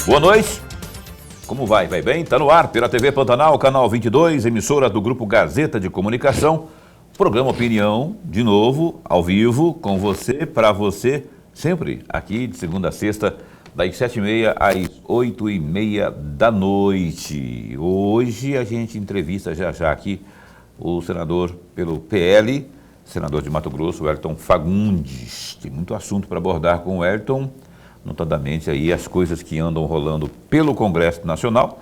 Boa noite. Como vai? Vai bem? Está no ar pela TV Pantanal, canal 22, emissora do Grupo Gazeta de Comunicação. Programa Opinião, de novo, ao vivo, com você, para você, sempre aqui de segunda a sexta, das 7h30 às 8h30 da noite. Hoje a gente entrevista já aqui o senador pelo PL, senador de Mato Grosso, Wellington Fagundes. Tem muito assunto para abordar com o Wellington, notadamente aí as coisas que andam rolando pelo Congresso Nacional.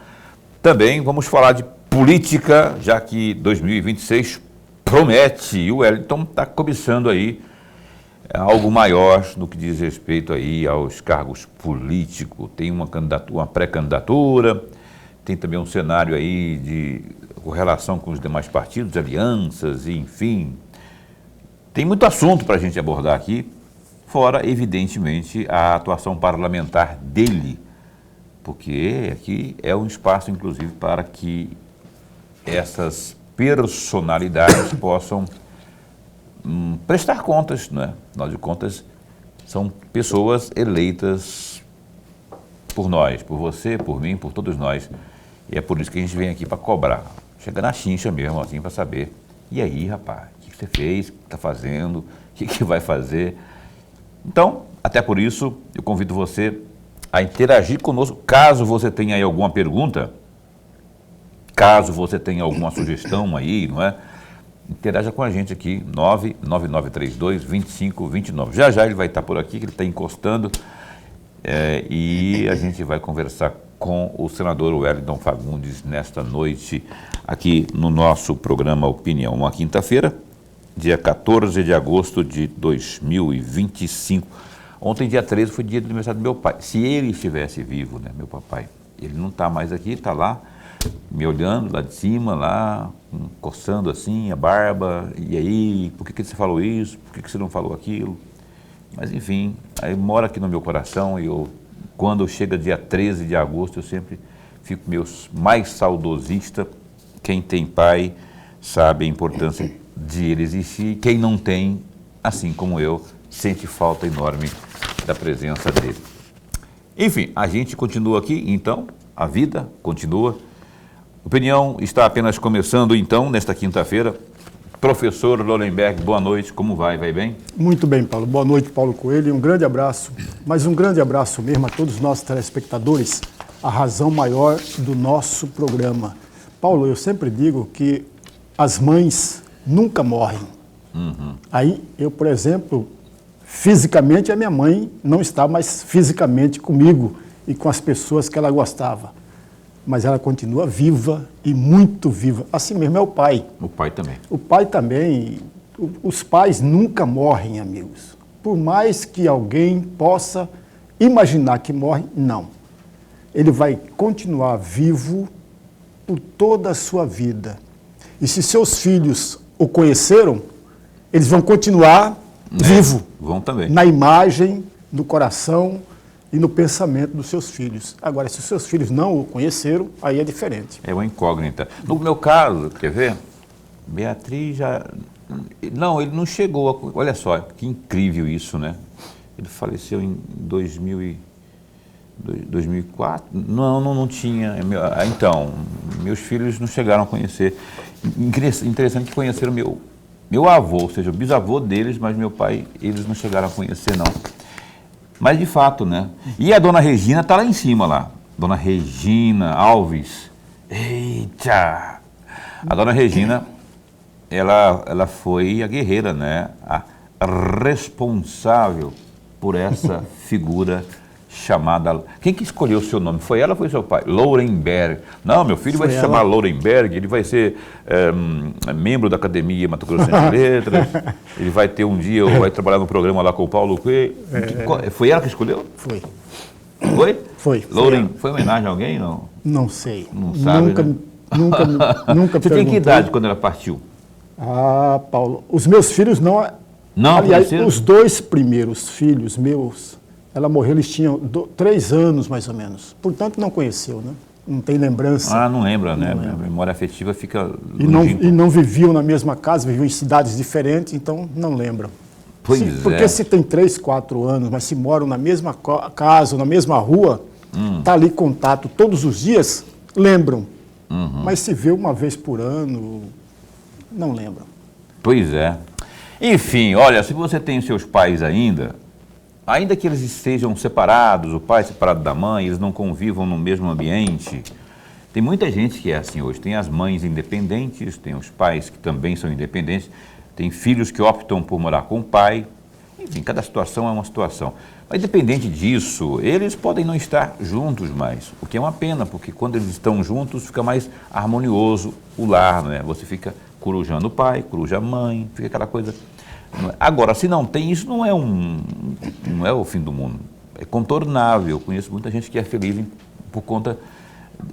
Também vamos falar de política, já que 2026 promete, e o Wellington está cobiçando aí algo maior no que diz respeito aí aos cargos políticos. Tem uma pré-candidatura, tem também um cenário aí de relação com os demais partidos, alianças, enfim. Tem muito assunto para a gente abordar aqui, fora, evidentemente, a atuação parlamentar dele, porque aqui é um espaço, inclusive, para que essas personalidades possam prestar contas, né? Afinal de contas, são pessoas eleitas por nós, por você, por mim, por todos nós. E é por isso que a gente vem aqui para cobrar. Chega na chincha mesmo, assim, para saber. E aí, rapaz, o que você fez, o que está fazendo, o que vai fazer? Então, até por isso, eu convido você a interagir conosco, caso você tenha aí alguma pergunta, caso você tenha alguma sugestão aí, não é? Interaja com a gente aqui, 99932-2529. Já ele vai estar por aqui, que ele está encostando, e a gente vai conversar com o senador Wellington Fagundes nesta noite, aqui no nosso programa Opinião. Uma quinta-feira, dia 14 de agosto de 2025. Ontem, dia 13, foi dia do aniversário do meu pai. Se ele estivesse vivo, né, meu papai, ele não está mais aqui, está lá, me olhando lá de cima, lá, coçando assim a barba, e aí, por que você falou isso? Por que você não falou aquilo? Mas enfim, aí mora aqui no meu coração, e quando chega dia 13 de agosto, eu sempre fico mais saudosista. Quem tem pai sabe a importância de ele existir, quem não tem, assim como eu, sente falta enorme da presença dele. Enfim, a gente continua aqui, então, a vida continua. Opinião está apenas começando, então, nesta quinta-feira. Professor Lorenberg, boa noite, como vai? Vai bem? Muito bem, Paulo. Boa noite, Paulo Coelho. E um grande abraço, mas um grande abraço mesmo a todos os nossos telespectadores, a razão maior do nosso programa. Paulo, eu sempre digo que as mães nunca morrem. Uhum. Aí, eu, por exemplo, fisicamente, a minha mãe não está mais fisicamente comigo e com as pessoas que ela gostava. Mas ela continua viva e muito viva. Assim mesmo é o pai. O pai também. O pai também. Os pais nunca morrem, amigos. Por mais que alguém possa imaginar que morre, não. Ele vai continuar vivo por toda a sua vida. E se seus filhos o conheceram, eles vão continuar vivo. Vão também. Na imagem, no coração e no pensamento dos seus filhos. Agora, se os seus filhos não o conheceram, aí é diferente. É uma incógnita. No meu caso, quer ver? Beatriz já... Não, ele não chegou. Olha só, que incrível isso, né? Ele faleceu em 2004? Não tinha. Então, meus filhos não chegaram a conhecer. Interessante que conheceram meu avô, ou seja, o bisavô deles, mas meu pai, eles não chegaram a conhecer, não. Mas de fato, né? E a dona Regina está lá em cima, lá. Dona Regina Alves. Eita! A dona Regina, ela foi a guerreira, né? A responsável por essa figura chamada... Quem que escolheu o seu nome? Foi ela ou foi seu pai? Lorenberg. Não, meu filho vai se chamar Lorenberg, ele vai ser membro da Academia Mato Grosso de Letras, ele vai ter um dia, vai trabalhar no programa lá com o Paulo Coelho. Foi ela que escolheu? Foi. Foi? Foi. Foi homenagem a alguém, não? Não sei. Não sabe, nunca, né? nunca Você tem que idade quando ela partiu? Ah, Paulo, os meus filhos não... Não, aliás, os dois primeiros filhos meus, ela morreu, eles tinham 3 anos, mais ou menos. Portanto, não conheceu, né? Não tem lembrança. Ah, não lembra, né? A memória afetiva fica... E não viviam na mesma casa, viviam em cidades diferentes, então não lembram. Pois Porque se tem 3, 4 anos, mas se moram na mesma casa, na mesma rua, Está ali em contato todos os dias, lembram. Mas se vê uma vez por ano, não lembram. Pois é. Enfim, olha, se você tem seus pais ainda que eles estejam separados, o pai separado da mãe, eles não convivam no mesmo ambiente, tem muita gente que é assim hoje. Tem as mães independentes, tem os pais que também são independentes, tem filhos que optam por morar com o pai. Enfim, cada situação é uma situação. Mas independente disso, eles podem não estar juntos mais, o que é uma pena, porque quando eles estão juntos fica mais harmonioso o lar, né? Você fica corujando o pai, coruja a mãe, fica aquela coisa. Agora, se não tem, isso não é o fim do mundo. É contornável. Eu conheço muita gente que é feliz por conta,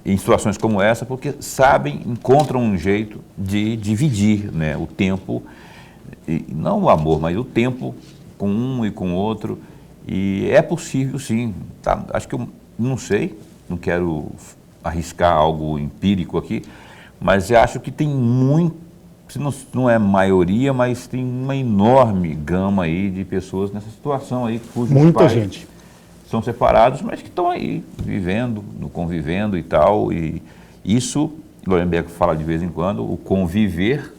em situações como essa, porque sabem, encontram um jeito de dividir, né, o tempo, e não o amor, mas o tempo com um e com o outro. E é possível, sim. Tá? Acho que eu não sei, não quero arriscar algo empírico aqui, mas eu acho que tem muito, não é maioria, mas tem uma enorme gama aí de pessoas nessa situação aí, cujos Muita pais gente são separados, mas que estão aí vivendo, convivendo e tal. E isso, Lorenberg fala de vez em quando, o conviver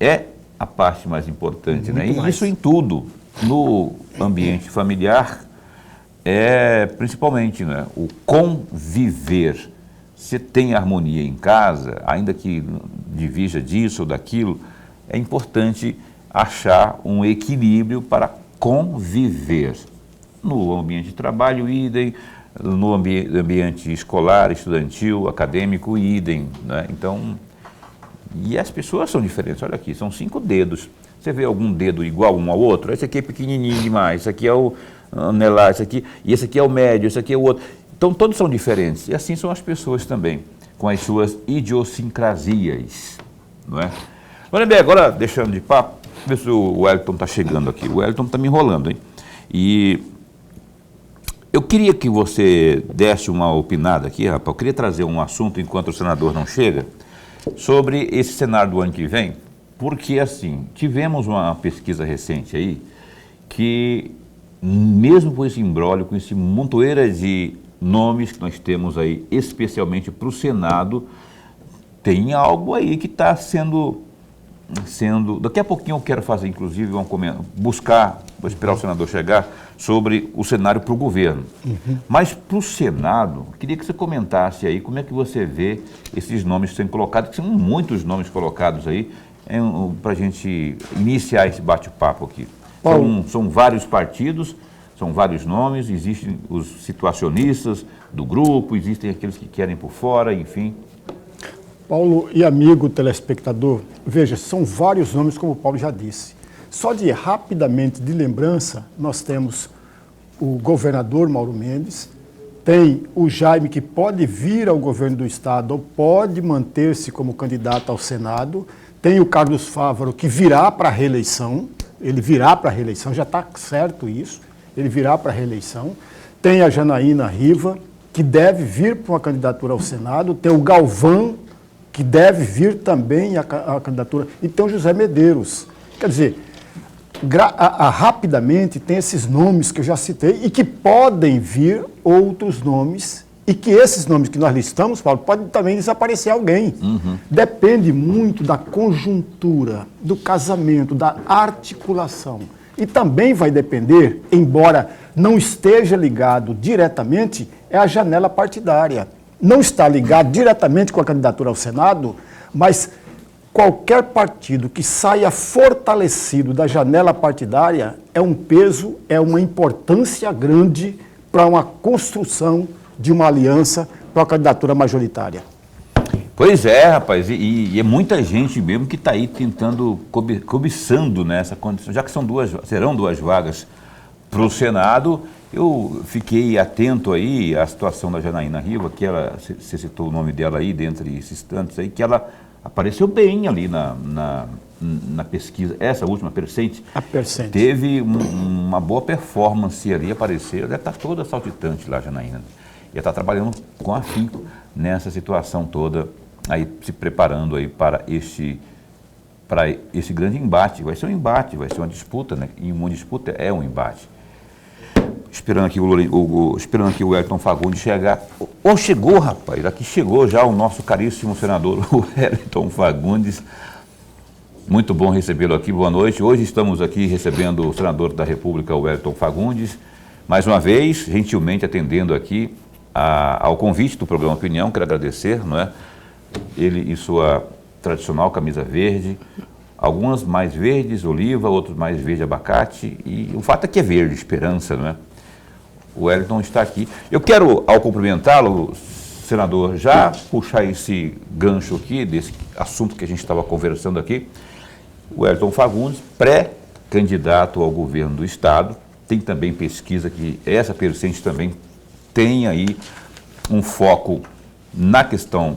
é a parte mais importante, né? E isso em tudo, no ambiente familiar, principalmente, né? O conviver. Se tem harmonia em casa, ainda que divija disso ou daquilo, é importante achar um equilíbrio para conviver. No ambiente de trabalho, idem, no ambiente escolar, estudantil, acadêmico, idem, né? Então, e as pessoas são diferentes, olha aqui, são 5 dedos. Você vê algum dedo igual um ao outro? Esse aqui é pequenininho demais, esse aqui é o anelar, esse aqui é o médio, esse aqui é o outro. Então, todos são diferentes. E assim são as pessoas também, com as suas idiosincrasias, não é? Olha bem, agora, deixando de papo, ver se o Wellington está chegando aqui. O Wellington está me enrolando, hein? E eu queria que você desse uma opinada aqui, rapaz. Eu queria trazer um assunto, enquanto o senador não chega, sobre esse cenário do ano que vem, porque, assim, tivemos uma pesquisa recente aí, que, mesmo com esse imbróglio, com esse montoeira de nomes que nós temos aí, especialmente para o Senado, tem algo aí que está sendo... Daqui a pouquinho eu quero fazer, inclusive, buscar, vou esperar o senador chegar, sobre o cenário para o governo. Mas para o Senado, queria que você comentasse aí como é que você vê esses nomes sendo colocados, que são muitos nomes colocados aí, para a gente iniciar esse bate-papo aqui. São vários partidos, são vários nomes, existem os situacionistas do grupo, existem aqueles que querem por fora, enfim. Paulo e amigo telespectador, veja, são vários nomes, como o Paulo já disse. Só rapidamente de lembrança, nós temos o governador Mauro Mendes, tem o Jaime, que pode vir ao governo do estado ou pode manter-se como candidato ao Senado, tem o Carlos Fávaro, que virá para a reeleição, ele virá para a reeleição, já está certo isso, ele virá para a reeleição, tem a Janaína Riva, que deve vir para uma candidatura ao Senado, tem o Galvão, que deve vir também a candidatura, e tem o José Medeiros. Quer dizer, rapidamente tem esses nomes que eu já citei e que podem vir outros nomes e que esses nomes que nós listamos, Paulo, pode também desaparecer alguém. Depende muito da conjuntura, do casamento, da articulação. E também vai depender, embora não esteja ligado diretamente, é a janela partidária. Não está ligado diretamente com a candidatura ao Senado, mas qualquer partido que saia fortalecido da janela partidária é um peso, é uma importância grande para uma construção de uma aliança para a candidatura majoritária. Pois é, rapaz, e é muita gente mesmo que está aí tentando, cobiçando nessa condição, já que serão duas vagas para o Senado. Eu fiquei atento aí à situação da Janaína Riva, que você citou o nome dela aí, dentre esses tantos aí, que ela apareceu bem ali na pesquisa, essa última, a Percente. Teve uma boa performance ali, apareceu, ela está toda saltitante lá, Janaína. E ela está trabalhando com afinco nessa situação toda, aí se preparando aí para esse grande embate. Vai ser um embate, vai ser uma disputa, né? E uma disputa é um embate. Esperando aqui esperando aqui o Wellington Fagundes chegar. Ou chegou, rapaz, aqui chegou já o nosso caríssimo senador, o Wellington Fagundes. Muito bom recebê-lo aqui, boa noite. Hoje estamos aqui recebendo o senador da República, o Wellington Fagundes, mais uma vez, gentilmente atendendo aqui ao convite do programa Opinião. Quero agradecer, não é? Ele e sua tradicional camisa verde, algumas mais verdes, oliva, outros mais verde, abacate, e o fato é que é verde, esperança, não é? O Wellington está aqui. Eu quero, ao cumprimentá-lo, senador, já puxar esse gancho aqui, desse assunto que a gente estava conversando aqui. O Wellington Fagundes, pré-candidato ao governo do Estado, tem também pesquisa que essa percente também tem aí um foco na questão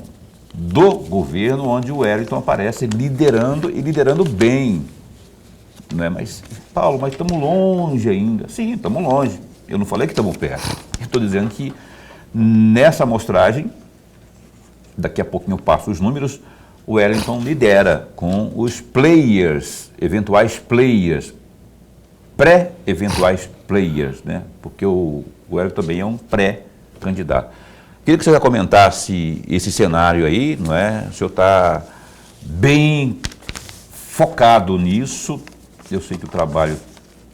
do governo, onde o Wellington aparece liderando e liderando bem. Não é? Mas, Paulo, mas estamos longe ainda. Sim, estamos longe. Eu não falei que estamos perto. Eu estou dizendo que nessa amostragem, daqui a pouquinho eu passo os números, o Wellington lidera com os players, eventuais players, pré-eventuais players, né? Porque o Wellington também é um pré-candidato. Queria que você já comentasse esse cenário aí, não é? O senhor está bem focado nisso. Eu sei que o trabalho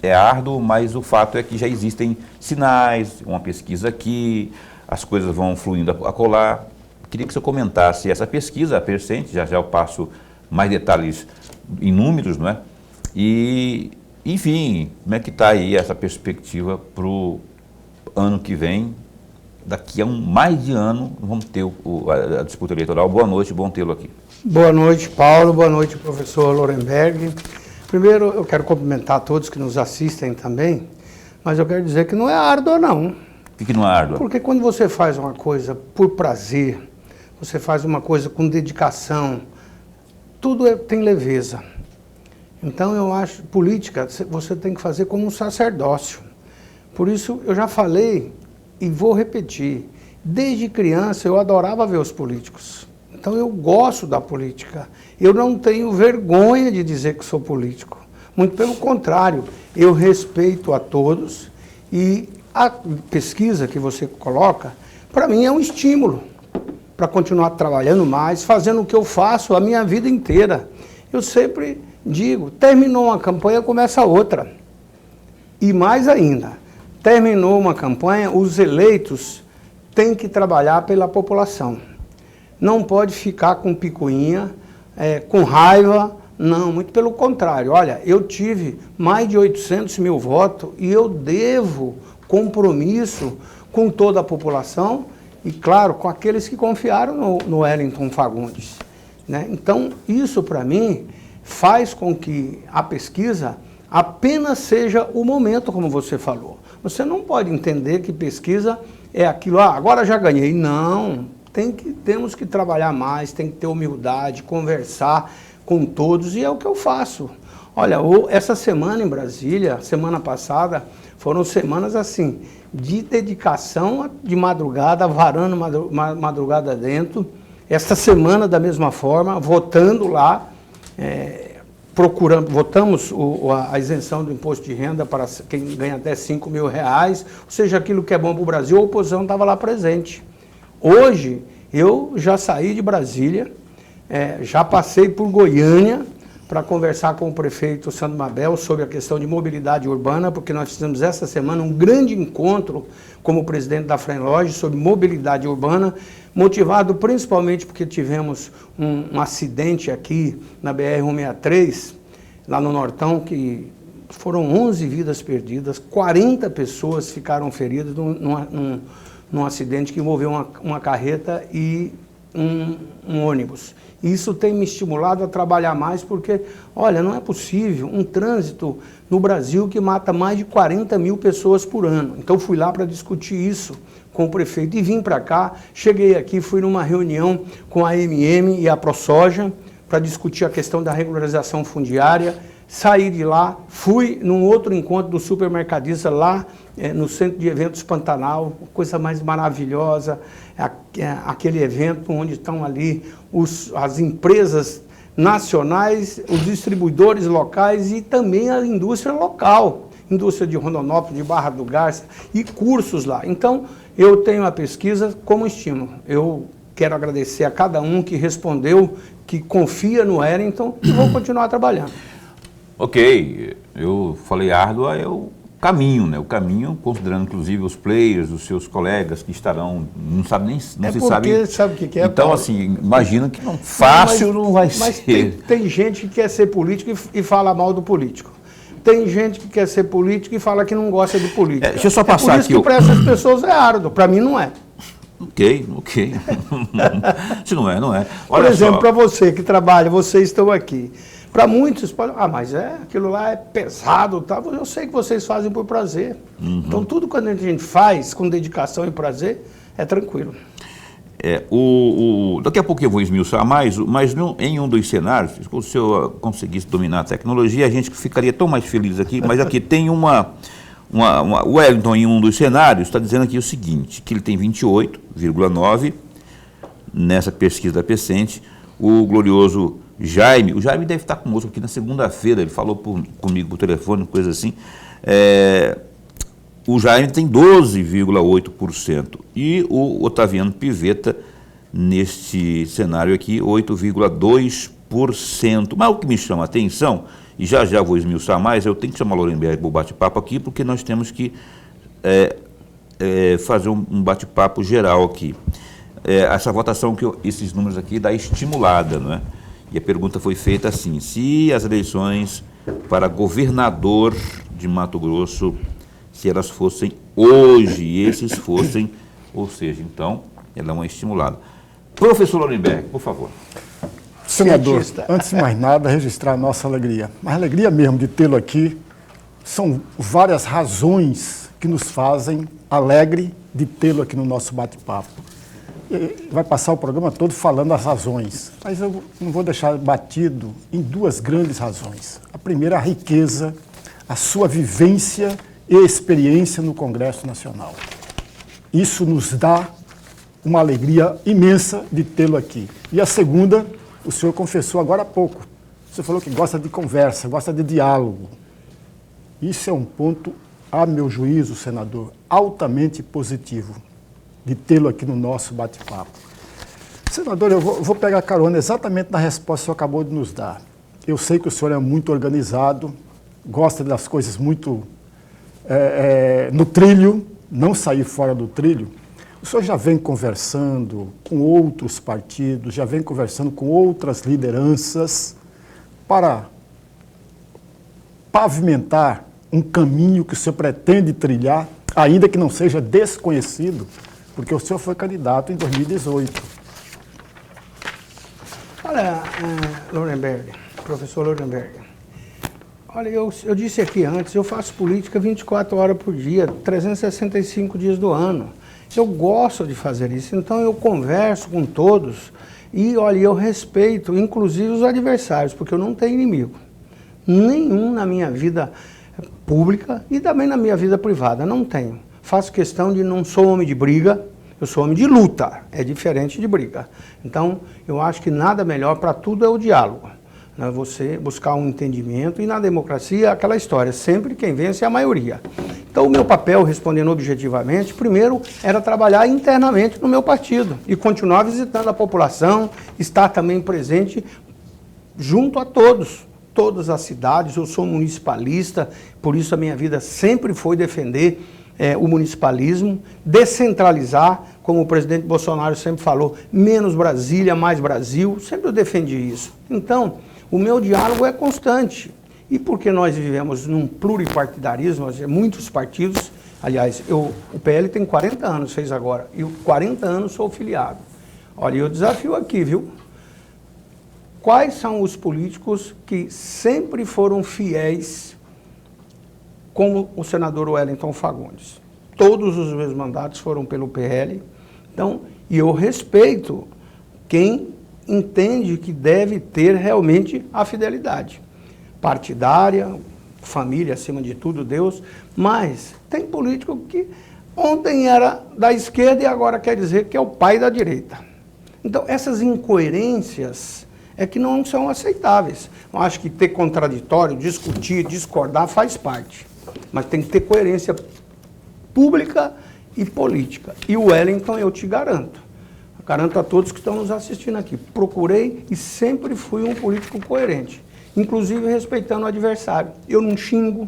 é árduo, mas o fato é que já existem sinais, uma pesquisa aqui, as coisas vão fluindo a colar. Queria que você comentasse essa pesquisa, a percente, já eu passo mais detalhes em números, não é? E, enfim, como é que está aí essa perspectiva para o ano que vem? Daqui a mais de ano, vamos ter a disputa eleitoral. Boa noite, bom tê-lo aqui. Boa noite, Paulo. Boa noite, professor Lorenberg. Primeiro, eu quero cumprimentar todos que nos assistem também, mas eu quero dizer que não é árduo, não. Por que não é árduo? Porque quando você faz uma coisa por prazer, você faz uma coisa com dedicação, tudo tem leveza. Então, eu acho, política, você tem que fazer como um sacerdócio. Por isso, eu já falei e vou repetir. Desde criança, eu adorava ver os políticos. Então, eu gosto da política. Eu não tenho vergonha de dizer que sou político. Muito pelo contrário, eu respeito a todos e a pesquisa que você coloca, para mim é um estímulo para continuar trabalhando mais, fazendo o que eu faço a minha vida inteira. Eu sempre digo, terminou uma campanha, começa outra. E mais ainda, terminou uma campanha, os eleitos têm que trabalhar pela população. Não pode ficar com picuinha, com raiva, não, muito pelo contrário. Olha, eu tive mais de 800 mil votos e eu devo compromisso com toda a população e, claro, com aqueles que confiaram no Wellington Fagundes, né? Então, isso para mim faz com que a pesquisa apenas seja o momento, como você falou. Você não pode entender que pesquisa é aquilo, agora já ganhei. Não, temos que trabalhar mais, tem que ter humildade, conversar com todos, e é o que eu faço. Olha, essa semana em Brasília, semana passada, foram semanas assim, de dedicação de madrugada, varando madrugada dentro. Esta semana, da mesma forma, votando lá, votamos a isenção do imposto de renda para quem ganha até R$5 mil, ou seja, aquilo que é bom para o Brasil, a oposição estava lá presente. Hoje, eu já saí de Brasília, já passei por Goiânia para conversar com o prefeito Sandro Mabel sobre a questão de mobilidade urbana, porque nós fizemos essa semana um grande encontro como presidente da Frenlog sobre mobilidade urbana, motivado principalmente porque tivemos um acidente aqui na BR-163, lá no Nortão, que foram 11 vidas perdidas, 40 pessoas ficaram feridas num acidente que envolveu uma carreta e um ônibus. Isso tem me estimulado a trabalhar mais porque, olha, não é possível um trânsito no Brasil que mata mais de 40 mil pessoas por ano. Então fui lá para discutir isso com o prefeito e vim para cá, cheguei aqui, fui numa reunião com a AMM e a ProSoja para discutir a questão da regularização fundiária, saí de lá, fui num outro encontro do supermercadista lá no Centro de Eventos Pantanal, coisa mais maravilhosa, aquele evento onde estão ali as empresas nacionais, os distribuidores locais e também a indústria local. indústria de Rondonópolis, de Barra do Garça, e cursos lá. Então, eu tenho a pesquisa como estímulo. Eu quero agradecer a cada um que respondeu, que confia no Wellington, e vou continuar trabalhando. Ok, eu falei árdua, é o caminho, né? O caminho, considerando inclusive os players, os seus colegas que estarão, não sabe nem, não se sabe. Sabe o que é? Então, Paulo? assim, imagina que não, fácil não vai Mas ser. tem gente que quer ser político e fala mal do político. Tem gente que quer ser político e fala que não gosta de política. Deixa eu só passar por isso aqui. Que para essas pessoas é árduo, para mim não é. Ok. Se não é, não é. Olha, por exemplo, para você que trabalha, vocês estão aqui. Para muitos, podem, mas aquilo lá é pesado, tá? Eu sei que vocês fazem por prazer. Então, tudo que a gente faz com dedicação e prazer é tranquilo. Daqui a pouco eu vou esmiuçar mais, mas em um dos cenários, se o senhor conseguisse dominar a tecnologia, a gente ficaria tão mais feliz aqui, mas aqui tem o Wellington, em um dos cenários, está dizendo aqui o seguinte, que ele tem 28,9 nessa pesquisa da Pecente. O glorioso Jaime, o Jaime deve estar conosco aqui na segunda-feira, ele falou comigo por telefone, coisa assim. O Jaime tem 12,8% e o Otaviano Pivetta, neste cenário aqui, 8,2%. Mas o que me chama a atenção, e já vou esmiuçar mais, eu tenho que chamar o Lorenberg para o bate-papo aqui, porque nós temos que fazer um bate-papo geral aqui. Essa votação, esses números aqui, dá estimulada, não é? E a pergunta foi feita assim, se as eleições para governador de Mato Grosso, se elas fossem hoje, e esses fossem, ou seja, então, ela é uma estimulada. Professor Lorenberg, por favor. Senador, antes de mais nada, registrar a nossa alegria. Mas a alegria mesmo de tê-lo aqui, são várias razões que nos fazem alegre de tê-lo aqui no nosso bate-papo. Vai passar o programa todo falando as razões, mas eu não vou deixar batido em duas grandes razões. A primeira, a riqueza, a sua vivência e experiência no Congresso Nacional. Isso nos dá uma alegria imensa de tê-lo aqui. E a segunda, o senhor confessou agora há pouco. Você falou que gosta de conversa, gosta de diálogo. Isso é um ponto, a meu juízo, senador, altamente positivo de tê-lo aqui no nosso bate-papo. Senador, eu vou pegar carona exatamente na resposta que o senhor acabou de nos dar. Eu sei que o senhor é muito organizado, gosta das coisas muito no trilho, não sair fora do trilho. O senhor já vem conversando com outros partidos, já vem conversando com outras lideranças para pavimentar um caminho que o senhor pretende trilhar, ainda que não seja desconhecido, porque o senhor foi candidato em 2018. Olha, Lorenberg, professor Lorenberg, olha, eu disse aqui antes, eu faço política 24 horas por dia, 365 dias do ano. Eu gosto de fazer isso, então eu converso com todos e, olha, eu respeito, inclusive os adversários, porque eu não tenho inimigo. Nenhum na minha vida pública e também na minha vida privada, não tenho. Faço questão de não sou homem de briga, eu sou homem de luta, é diferente de briga. Então, eu acho que nada melhor para tudo é o diálogo. Né? Você buscar um entendimento e na democracia aquela história, sempre quem vence é a maioria. Então, o meu papel, respondendo objetivamente, primeiro era trabalhar internamente no meu partido e continuar visitando a população, estar também presente junto a todos. Todas as cidades, eu sou municipalista, por isso a minha vida sempre foi defender o municipalismo, descentralizar, como o presidente Bolsonaro sempre falou, menos Brasília, mais Brasil, sempre eu defendi isso. Então, o meu diálogo é constante. E porque nós vivemos num pluripartidarismo, muitos partidos, aliás, o PL tem 40 anos, fez agora, e 40 anos sou filiado. Olha, eu desafio aqui, viu? Quais são os políticos que sempre foram fiéis como o senador Wellington Fagundes? Todos os meus mandatos foram pelo PL. Então, e eu respeito quem entende que deve ter realmente a fidelidade partidária, família acima de tudo, Deus, mas tem político que ontem era da esquerda e agora quer dizer que é o pai da direita. Então, essas incoerências é que não são aceitáveis. Eu acho que ter contraditório, discutir, discordar faz parte. Mas tem que ter coerência pública e política. E o Wellington, eu te garanto a todos que estão nos assistindo aqui, procurei e sempre fui um político coerente, inclusive respeitando o adversário. Eu não xingo,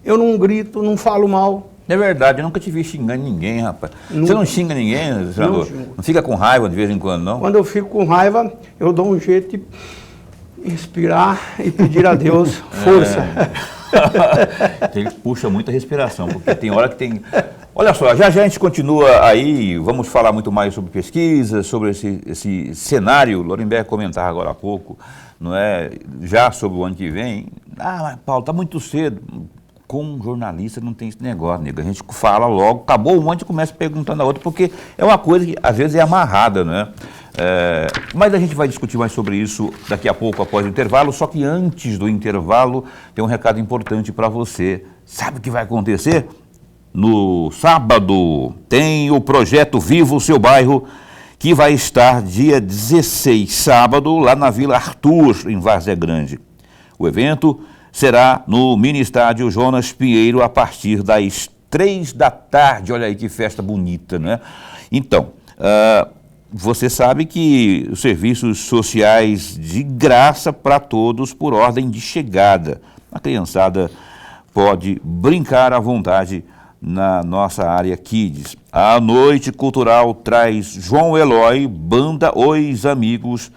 eu não grito, não falo mal. É verdade, eu nunca te vi xingando ninguém, rapaz. Você não xinga ninguém, senador? Não xingo. Não fica com raiva de vez em quando, não? Quando eu fico com raiva, eu dou um jeito de inspirar e pedir a Deus força. Ele puxa muita respiração, porque tem hora que tem... Olha só, já a gente continua aí, vamos falar muito mais sobre pesquisa, sobre esse cenário. Lorenberg comentava agora há pouco, não é? Já sobre o ano que vem. Ah, mas Paulo, está muito cedo. Com um jornalista não tem esse negócio, nego. A gente fala logo, acabou um, a gente começa perguntando a outra, porque é uma coisa que às vezes é amarrada, né? Mas a gente vai discutir mais sobre isso daqui a pouco, após o intervalo. Só que antes do intervalo, tem um recado importante para você. Sabe o que vai acontecer? No sábado tem o projeto Viva o Seu Bairro, que vai estar dia 16, sábado, lá na Vila Arthur, em Várzea Grande. O evento será no mini estádio Jonas Pinheiro a partir das 3 da tarde. Olha aí que festa bonita, né? Então, você sabe que os serviços sociais de graça para todos por ordem de chegada. A criançada pode brincar à vontade na nossa área Kids. A noite cultural traz João Eloy, banda Os Amigos,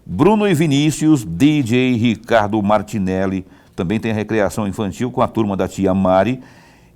Bruno e Vinícius, DJ Ricardo Martinelli. Também tem a recreação infantil com a turma da tia Mari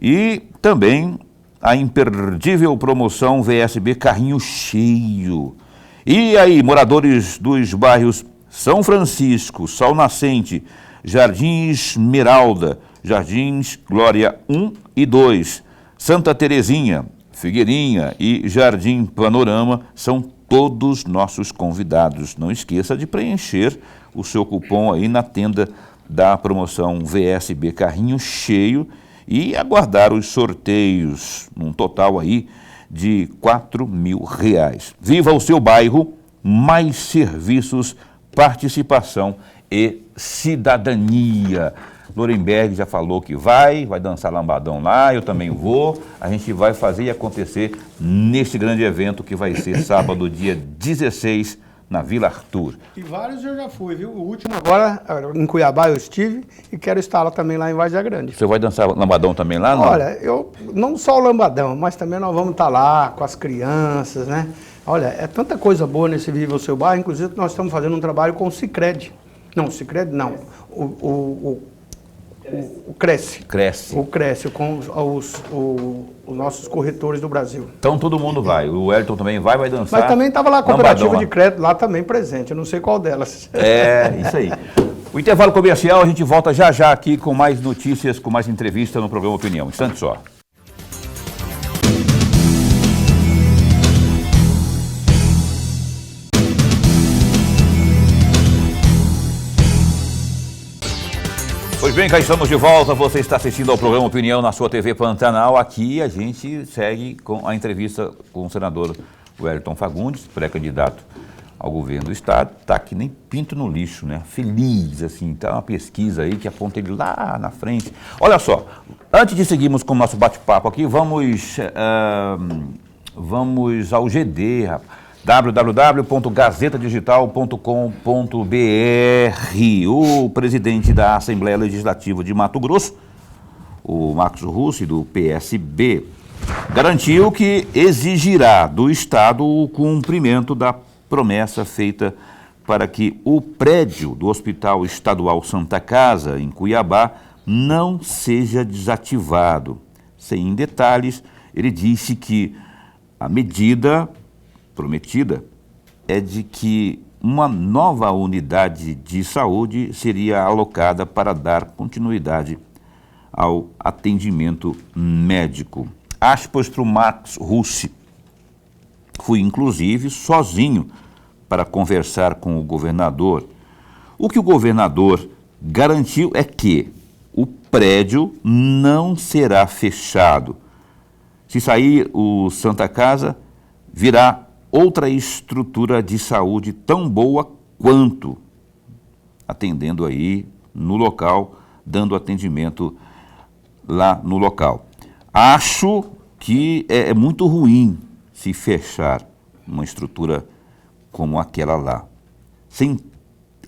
e também a imperdível promoção VSB Carrinho Cheio. E aí, moradores dos bairros São Francisco, Sol Nascente, Jardins Esmeralda, Jardins Glória 1 e 2, Santa Terezinha, Figueirinha e Jardim Panorama são todos nossos convidados. Não esqueça de preencher o seu cupom aí na tenda da promoção VSB Carrinho Cheio e aguardar os sorteios, num total aí de R$4.000. Viva o seu bairro, mais serviços, participação e cidadania. Lorenberg já falou que vai dançar lambadão lá, eu também vou. A gente vai fazer e acontecer neste grande evento que vai ser sábado, dia 16, na Vila Arthur. E vários eu já fui, viu? O último agora, em Cuiabá eu estive e quero estar lá também lá em Várzea Grande. Você vai dançar lambadão também lá? Não? Olha, eu não só o lambadão, mas também nós vamos estar lá com as crianças, né? Olha, é tanta coisa boa nesse Viva o Seu Bairro, inclusive nós estamos fazendo um trabalho com o Sicredi. Não, o Sicredi não. O Cresce. Cresce. O Cresce, com os nossos corretores do Brasil. Então todo mundo vai. O Wellington também vai dançar. Mas também estava lá a cooperativa de crédito, lá também presente. Eu não sei qual delas. É, isso aí. O intervalo comercial, a gente volta já já aqui com mais notícias, com mais entrevista no programa Opinião. Instante só. Pois bem, cá estamos de volta. Você está assistindo ao programa Opinião na sua TV Pantanal. Aqui a gente segue com a entrevista com o senador Wellington Fagundes, pré-candidato ao governo do estado. Está que nem pinto no lixo, né? Feliz, assim. Está uma pesquisa aí que aponta ele lá na frente. Olha só, antes de seguirmos com o nosso bate-papo aqui, vamos ao GD, rapaz. www.gazetadigital.com.br. O presidente da Assembleia Legislativa de Mato Grosso, o Marcos Russi, do PSB, garantiu que exigirá do Estado o cumprimento da promessa feita para que o prédio do Hospital Estadual Santa Casa, em Cuiabá, não seja desativado. Sem detalhes, ele disse que a medida prometida é de que uma nova unidade de saúde seria alocada para dar continuidade ao atendimento médico. Aspas para o Marcos Russi. Fui, inclusive, sozinho para conversar com o governador. O que o governador garantiu é que o prédio não será fechado. Se sair o Santa Casa, virá outra estrutura de saúde tão boa quanto, atendendo aí no local, dando atendimento lá no local. Acho que é muito ruim se fechar uma estrutura como aquela lá. Sem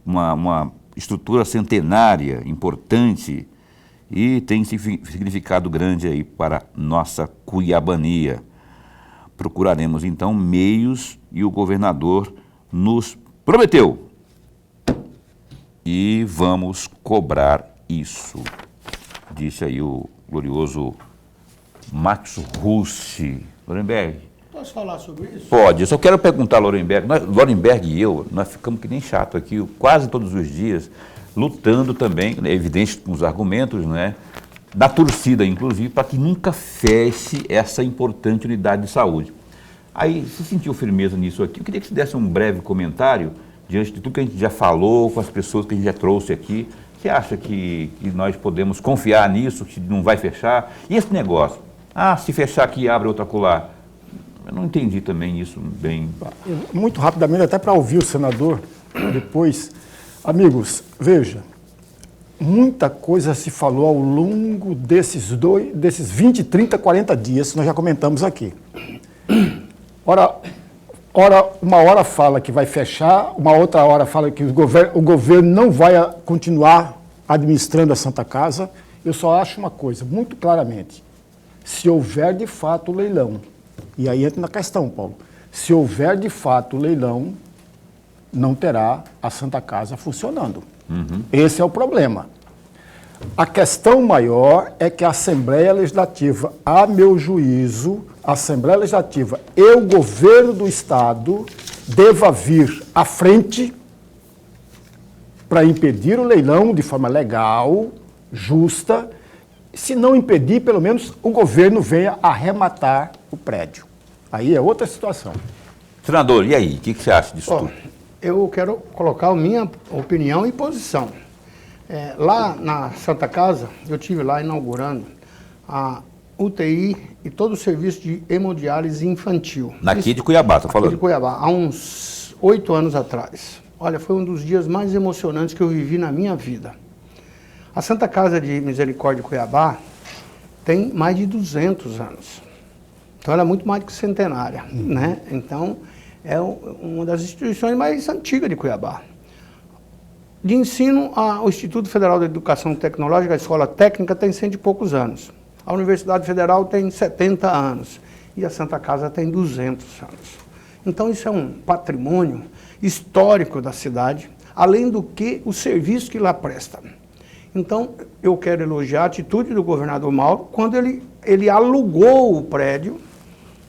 uma estrutura centenária, importante, e tem significado grande aí para nossa cuiabania. Procuraremos, então, meios, e o governador nos prometeu. E vamos cobrar isso, disse aí o glorioso Max Russi. Lorenberg. Posso falar sobre isso? Pode, eu só quero perguntar a Lorenberg. Lorenberg e eu, nós ficamos que nem chato aqui, quase todos os dias, lutando também, é evidente com os argumentos, não é? Da torcida, inclusive, para que nunca feche essa importante unidade de saúde. Aí, você sentiu firmeza nisso aqui? Eu queria que você desse um breve comentário diante de tudo que a gente já falou, com as pessoas que a gente já trouxe aqui. Você acha que nós podemos confiar nisso, que não vai fechar? E esse negócio? Se fechar aqui, abre outra colar. Eu não entendi também isso bem. Muito rapidamente, até para ouvir o senador depois. Amigos, veja, muita coisa se falou ao longo desses 20, 30, 40 dias que nós já comentamos aqui. Uma hora fala que vai fechar, uma outra hora fala que o governo não vai continuar administrando a Santa Casa. Eu só acho uma coisa, muito claramente, se houver de fato o leilão, e aí entra na questão, Paulo, se houver de fato o leilão, não terá a Santa Casa funcionando. Esse é o problema. A questão maior é que a Assembleia Legislativa, a meu juízo, a Assembleia Legislativa e o governo do Estado deva vir à frente para impedir o leilão de forma legal, justa. Se não impedir, pelo menos o governo venha arrematar o prédio. Aí é outra situação. Senador, e aí? O que você acha disso tudo? Eu quero colocar a minha opinião e posição. Lá na Santa Casa, eu estive lá inaugurando a UTI e todo o serviço de hemodiálise infantil. Daqui de Cuiabá, está falando? Aqui de Cuiabá, há uns 8 anos atrás. Olha, foi um dos dias mais emocionantes que eu vivi na minha vida. A Santa Casa de Misericórdia de Cuiabá tem mais de 200 anos. Então ela é muito mais do que centenária, né? Então é uma das instituições mais antigas de Cuiabá. De ensino, o Instituto Federal de Educação Tecnológica, a Escola Técnica, tem 100 e poucos anos. A Universidade Federal tem 70 anos e a Santa Casa tem 200 anos. Então isso é um patrimônio histórico da cidade, além do que o serviço que lá presta. Então eu quero elogiar a atitude do governador Mauro quando ele alugou o prédio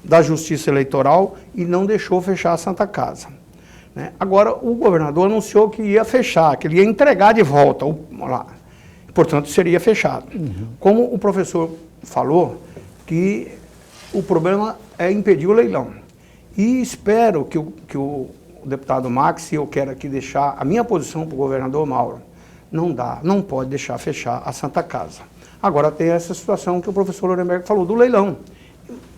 da Justiça Eleitoral e não deixou fechar a Santa Casa. Agora, o governador anunciou que ia fechar, que ele ia entregar de volta lá. Portanto, seria fechado. Como o professor falou, que o problema é impedir o leilão. E espero que o deputado Max, e eu quero aqui deixar a minha posição para o governador Mauro, não pode deixar fechar a Santa Casa. Agora tem essa situação que o professor Lorenberg falou, do leilão.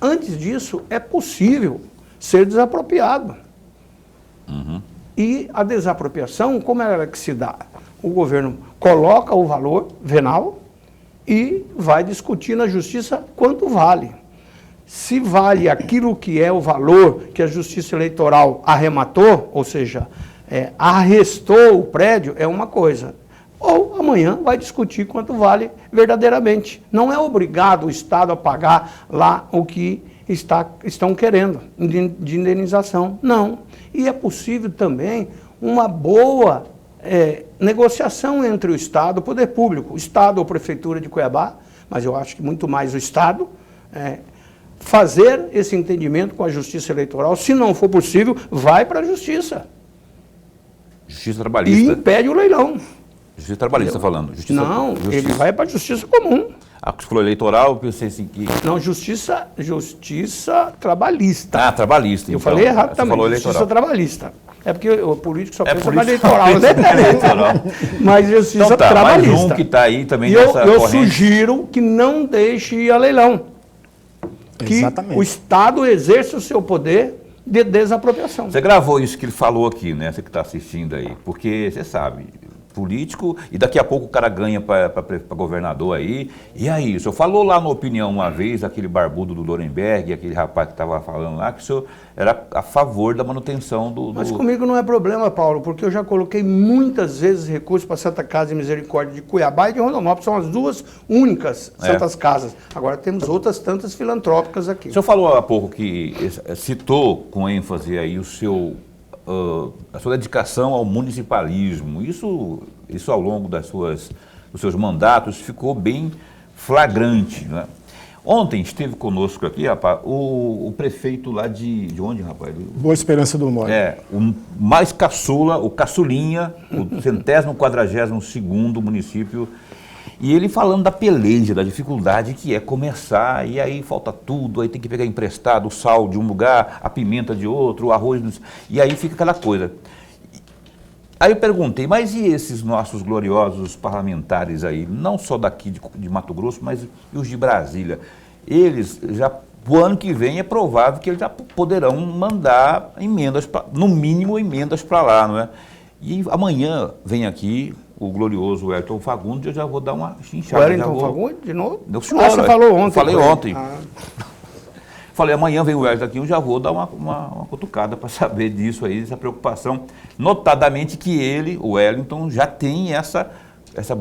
Antes disso, é possível ser desapropriado. E a desapropriação, como é que se dá? O governo coloca o valor venal e vai discutir na justiça quanto vale. Se vale aquilo que é o valor que a Justiça Eleitoral arrematou, ou seja, arrestou o prédio, é uma coisa. Ou amanhã vai discutir quanto vale verdadeiramente. Não é obrigado o Estado a pagar lá o que estão querendo de indenização. Não. E é possível também uma boa negociação entre o Estado e o Poder Público. O Estado ou a Prefeitura de Cuiabá, mas eu acho que muito mais o Estado, fazer esse entendimento com a Justiça Eleitoral. Se não for possível, vai para a Justiça. Justiça Trabalhista. E impede o leilão. Justiça Trabalhista falando. Ele vai para a Justiça Comum. Você falou eleitoral, eu pensei assim que... Não, Justiça Trabalhista. Trabalhista. Eu falei errado também, falou Justiça Trabalhista. É porque o político só pensa na eleitoral. Mas Justiça Trabalhista. Mais um que está aí também e nessa eu corrente. sugiro que não deixe ir a leilão. Que Exatamente. o Estado exerça o seu poder de desapropriação. Você gravou isso que ele falou aqui, né? Você que está assistindo aí. Porque você sabe, político e daqui a pouco o cara ganha para governador aí. E aí, o senhor falou lá na opinião uma vez, aquele barbudo do Dorenberg, aquele rapaz que estava falando lá, que o senhor era a favor da manutenção do... Mas comigo não é problema, Paulo, porque eu já coloquei muitas vezes recursos para Santa Casa de Misericórdia de Cuiabá e de Rondonópolis, são as duas únicas Santas Casas. Agora temos outras tantas filantrópicas aqui. O senhor falou há pouco que citou com ênfase aí a sua dedicação ao municipalismo. Isso ao longo dos seus mandatos ficou bem flagrante, né? Ontem esteve conosco aqui, rapaz, o prefeito lá de onde, rapaz? Boa Esperança do Norte. O mais caçula, o caçulinha, o 142º município. E ele falando da peleja, da dificuldade que é começar, e aí falta tudo, aí tem que pegar emprestado o sal de um lugar, a pimenta de outro, o arroz, e aí fica aquela coisa. Aí eu perguntei, mas e esses nossos gloriosos parlamentares aí, não só daqui de Mato Grosso, mas e os de Brasília? Eles já, o ano que vem é provável que eles já poderão mandar emendas, no mínimo emendas para lá, não é? E amanhã vem aqui o glorioso Wellington Fagundes, eu já vou dar uma chinchada. Wellington Fagundes, de novo? Senhor, você falou ontem. Falei ontem. Falei, amanhã vem o Wellington aqui, eu já vou dar uma cutucada para saber disso aí, dessa preocupação. Notadamente que ele, o Wellington, já tem essa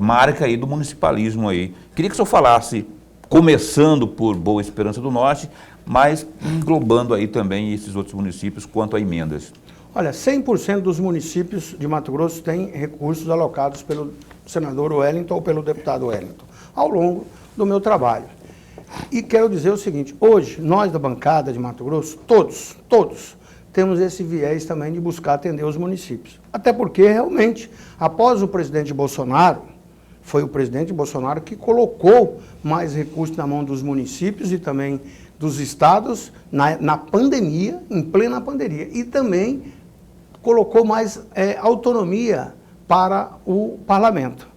marca aí do municipalismo aí. Queria que o senhor falasse, começando por Boa Esperança do Norte, mas englobando aí também esses outros municípios quanto a emendas. Olha, 100% dos municípios de Mato Grosso têm recursos alocados pelo senador Wellington ou pelo deputado Wellington, ao longo do meu trabalho. E quero dizer o seguinte, hoje, nós da bancada de Mato Grosso, todos, temos esse viés também de buscar atender os municípios. Até porque, realmente, após o presidente Bolsonaro, foi o presidente Bolsonaro que colocou mais recursos na mão dos municípios e também dos estados na pandemia, em plena pandemia, e também colocou mais autonomia para o parlamento.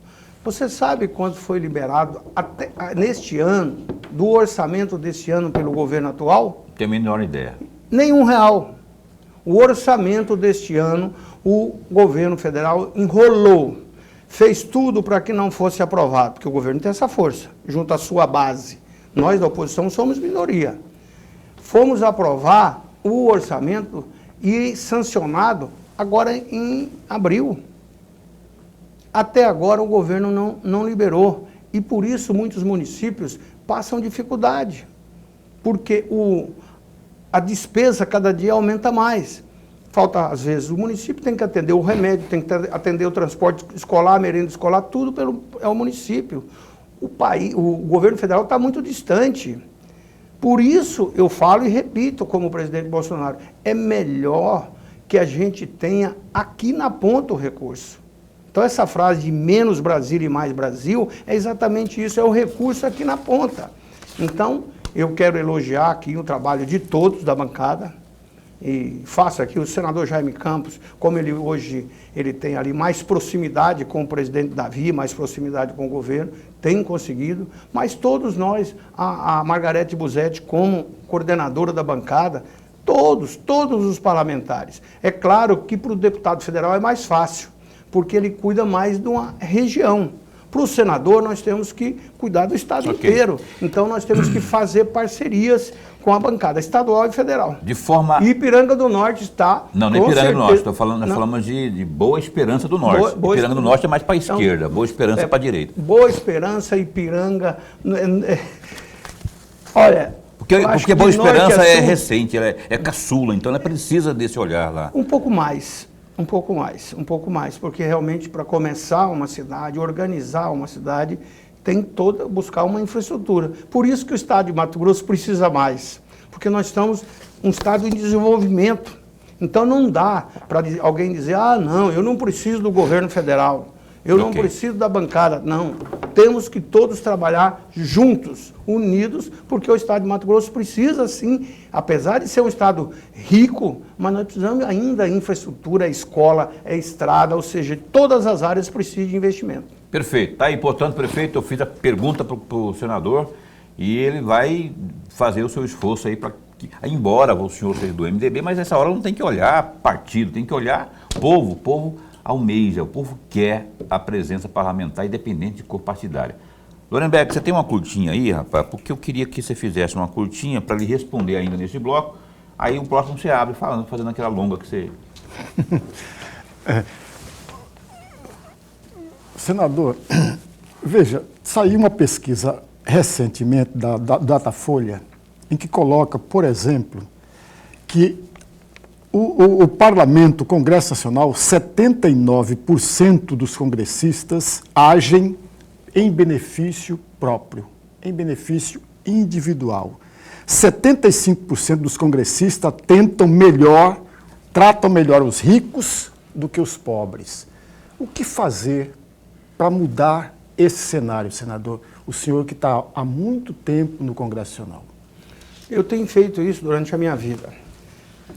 Você sabe quanto foi liberado até neste ano, do orçamento deste ano pelo governo atual? Tenho a menor ideia. Nenhum real. O orçamento deste ano, o governo federal enrolou, fez tudo para que não fosse aprovado, porque o governo tem essa força, junto à sua base. Nós da oposição somos minoria. Fomos aprovar o orçamento e sancionado agora em abril. Até agora o governo não liberou e por isso muitos municípios passam dificuldade, porque a despesa cada dia aumenta mais. Falta, às vezes, o município tem que atender o remédio, tem que atender o transporte escolar, a merenda escolar, tudo é o município. O governo federal está muito distante. Por isso, eu falo e repito, como o presidente Bolsonaro, é melhor que a gente tenha aqui na ponta o recurso. Então, essa frase de menos Brasília e mais Brasil é exatamente isso, é o recurso aqui na ponta. Então, eu quero elogiar aqui o trabalho de todos da bancada e faço aqui o senador Jaime Campos, como ele hoje tem ali mais proximidade com o presidente Davi, mais proximidade com o governo, tem conseguido, mas todos nós, a Margarete Busetti como coordenadora da bancada, todos os parlamentares. É claro que para o deputado federal é mais fácil, porque ele cuida mais de uma região. Para o senador, nós temos que cuidar do estado inteiro. Então, nós temos que fazer parcerias com a bancada estadual e federal. De forma... Ipiranga do Norte está... Não, não é Ipiranga do Norte, nós falamos de Boa Esperança do Norte. Ipiranga do Norte é mais para a esquerda, Boa Esperança é para a direita. Boa Esperança, Ipiranga... Olha... Porque Boa Esperança é recente, ela é caçula, então ela precisa desse olhar lá. Um pouco mais, porque realmente para começar uma cidade, organizar uma cidade, tem buscar uma infraestrutura. Por isso que o estado de Mato Grosso precisa mais, porque nós estamos um estado em desenvolvimento. Então não dá para alguém dizer, não, eu não preciso do governo federal, eu não preciso da bancada. Não, temos que todos trabalhar juntos, unidos, porque o estado de Mato Grosso precisa sim, apesar de ser um estado rico, mas nós precisamos ainda de infraestrutura, escola, estrada, ou seja, todas as áreas precisam de investimento. Perfeito. Está aí, portanto, prefeito, eu fiz a pergunta para o senador e ele vai fazer o seu esforço aí para que, embora o senhor seja do MDB, mas nessa hora não tem que olhar partido, tem que olhar povo. almeja, o povo quer a presença parlamentar independente de cor partidária. Lorenberg, você tem uma curtinha aí, rapaz? Porque eu queria que você fizesse uma curtinha para lhe responder ainda nesse bloco. Aí o próximo você abre falando, fazendo aquela longa que você... Senador, veja, saiu uma pesquisa recentemente da Datafolha, em que coloca, por exemplo, que o Parlamento, o Congresso Nacional, 79% dos congressistas agem em benefício próprio, em benefício individual. 75% dos congressistas tratam melhor os ricos do que os pobres. O que fazer para mudar esse cenário, senador? O senhor que está há muito tempo no Congresso Nacional. Eu tenho feito isso durante a minha vida.